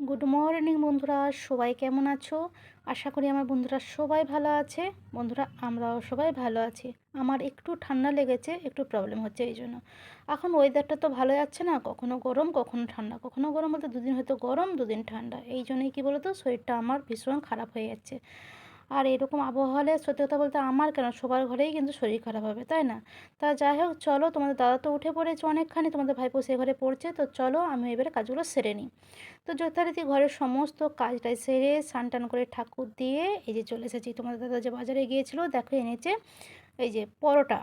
Good morning বন্ধুরা, সবাই কেমন আছো? আশা করি আমার বন্ধুরা সবাই ভালো আছে। বন্ধুরা, আমরাও সবাই ভালো আছি। আমার একটু ঠান্ডা লেগেছে, একটু প্রবলেম হচ্ছে এই জন্য। এখন ওয়েদারটা তো ভালো যাচ্ছে না, কখনো গরম কখনো ঠান্ডা, কখনো গরম বলতে দুদিন হয়তো গরম দুদিন ঠান্ডা, এই জন্যই কী বলো তো, শরীরটা আমার ভীষণ খারাপ হয়ে যাচ্ছে। আর এরকম আবহাওয়া হলে সত্যি কথা বলতে আমার কেন, সবার ঘরেই কিন্তু শরীর খারাপ হবে, তাই না? তা যাই হোক, চলো, তোমাদের দাদা তো উঠে পড়েছে অনেকখানি, তোমাদের ভাইপো সে ঘরে পড়ছে, তো চলো আমি এবারে কাজগুলো সেরে নিই। তো যথারীতি ঘরের সমস্ত কাজটাই সেরে স্নান টান করে ঠাকুর দিয়ে এই যে চলে এসেছি। তোমাদের দাদা যে বাজারে গিয়েছিল, দেখো এনেছে এই যে পরোটা,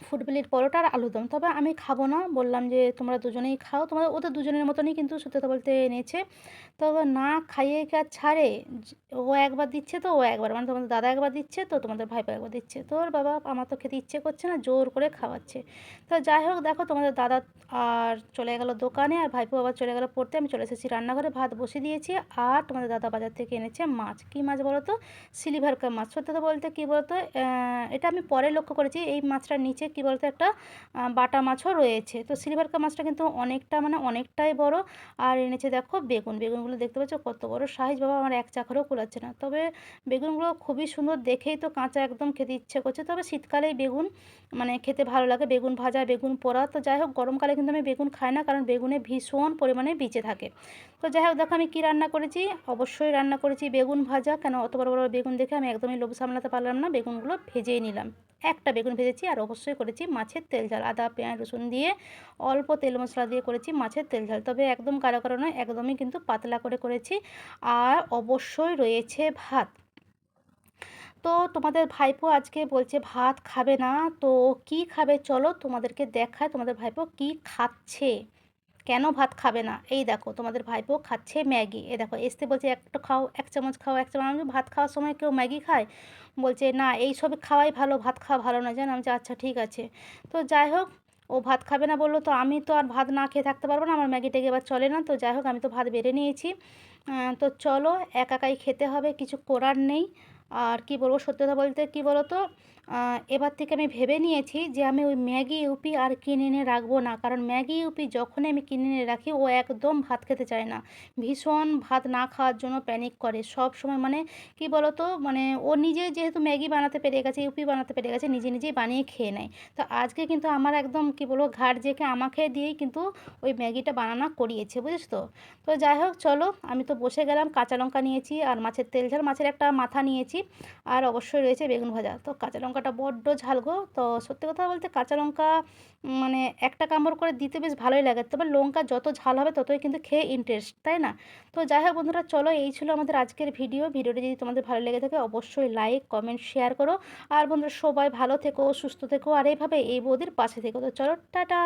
ফুটবিলির পরোটা আর আলুদম। তবে আমি খাবো না, বললাম যে তোমরা দুজনেই খাও, তোমাদের ওদের দুজনের মতনই কিন্তু সত্যি কথা বলতে এনেছে। তবে না খাইয়ে কি আর ছাড়ে? ও একবার দিচ্ছে তো ও একবার, মানে তোমাদের দাদা একবার দিচ্ছে তো তোমাদের ভাইপো একবার দিচ্ছে, তোর বাবা আমার তো খেতে ইচ্ছে করছে না, জোর করে খাওয়াচ্ছে। তো যাই হোক, দেখো তোমাদের দাদা আর চলে গেল দোকানে, আর ভাইপো আবার চলে গেল পড়তে। আমি চলে এসেছি রান্নাঘরে, ভাত বসিয়ে দিয়েছি। আর তোমাদের দাদা বাজার থেকে এনেছে মাছ। কী মাছ বলো তো? সিলভার কাপ মাছ। সত্যি কথা বলতে কী বলো তো, এটা আমি পরে লক্ষ্য করেছি, এই মাছটার নিচে কী বলো তো একটা বাটা মাছও রয়েছে। তো সিলভার কাপ মাছটা কিন্তু অনেকটা, মানে অনেকটাই বড়। আর এনেছে দেখো বেগুন, বেগুনগুলো দেখতে পাচ্ছ কত বড় সাইজ, বাবা আমার এক চাকরও কুলাচ্ছে না। তবে বেগুনগুলো খুবই সুন্দর, দেখেই তো কাঁচা একদম খেতে ইচ্ছে করছে। তবে শীতকালেই বেগুন মানে খেতে ভালো লাগে, বেগুন ভাজা বেগুন পোড়া। তো যাই হোক, গরমকালে কিন্তু আমি বেগুন খাই না, কারণ বেগুনে ভীষণ পরিমাণে বিচে থাকে। তো যাই হোক, দেখো আমি কী রান্না করেছি। অবশ্যই রান্না করেছি বেগুন ভাজা। কেন, অত বড় বড় বেগুন দেখে আমি একদমই লোভ সামলাতে পারলাম না, বেগুনগুলো ভেজেই নিলাম। একটা বেগুন ভেজেছি। আর অবশ্যই করেছি মাছের তেল ঝাল, আদা পেঁয়াজ রসুন দিয়ে অল্প তেল মশলা দিয়ে করেছি মাছের তেল ঝাল। তবে একদম গাঢ় গাঢ় নয়, একদমই কিন্তু পাতলা করে করেছি। আর অবশ্যই রয়েছে ভাত। তো তোমাদের ভাইপো আজকে বলছে ভাত খাবে না, তো কি খাবে চলো তোমাদেরকে দেখায় তোমাদের ভাইপো কি খাচ্ছে। কেন ভাত খাবে না? এই দেখো, তোমাদের ভাইপো খাচ্ছে ম্যাগি। এ দেখো, এসতে বলছে একটা খাও, এক চামচ খাও, এক চামচ। আমি বলছি, ভাত খাওয়ার সময় কেউ ম্যাগি খায়? বলছে না, এই সব খাওয়াই ভালো, ভাত খাওয়া ভালো না, জানো। আমি বলছি আচ্ছা ঠিক আছে। তো যাই হোক, ও ভাত খাবে না বললো, তো আমি তো আর ভাত না খেয়ে থাকতে পারবো না, আমার ম্যাগি ট্যাগি এবার চলে না। তো যাই হোক, আমি তো ভাত বেড়ে নিয়েছি। তো চলো, একাই খেতে হবে, কিছু করার নেই। আর কি বলবো, সত্যি কথা বলতে কী বলো তো, এবার থেকে আমি ভেবে নিয়েছি যে আমি ওই ম্যাগি ইউপি আর কিনে এনে রাখবো না। কারণ ম্যাগি ইউপি যখনই আমি কিনে এনে রাখি, ও একদম ভাত খেতে চায় না, ভীষণ ভাত না খাওয়ার জন্য প্যানিক করে সব সময়। মানে কি বলো তো, মানে ও নিজে যেহেতু ম্যাগি বানাতে পেরে গেছে, ইউপি বানাতে পেরে গেছে, নিজে নিজেই বানিয়ে খেয়ে নেয়। তো আজকে কিন্তু আমার একদম কি বলবো, ঘাড় জেকে আমাকে দিয়েই কিন্তু ওই ম্যাগিটা বানানো করিয়েছে, বুঝেছ তো। তো যাই হোক, চলো, আমি তো বসে গেলাম। কাঁচা লঙ্কা নিয়েছি আর মাছের তেল ঝাল, মাছের একটা মাথা নিয়েছি। আর অবশ্যই রয়েছে বেগুন ভাজা। তো কাঁচা লঙ্কাটা বড্ড ঝাল গো। তো সত্যি কথা বলতে কাঁচা লঙ্কা মানে একটা কামড় করে দিতে বেশ ভালোই লাগে। তবে লঙ্কা যত ঝাল হবে ততই কিন্তু খেয়ে ইন্টারেস্ট, তাই না? তো যাই হোক বন্ধুরা, চলো, এই ছিল আমাদের আজকের ভিডিওটি যদি তোমাদের ভালো লেগে থাকে অবশ্যই লাইক কমেন্ট শেয়ার করো। আর বন্ধুরা, সবাই ভালো থেকো, সুস্থ থেকো, আর এইভাবে এই বৌদির পাশে থেকো। তো চলো, টাটা।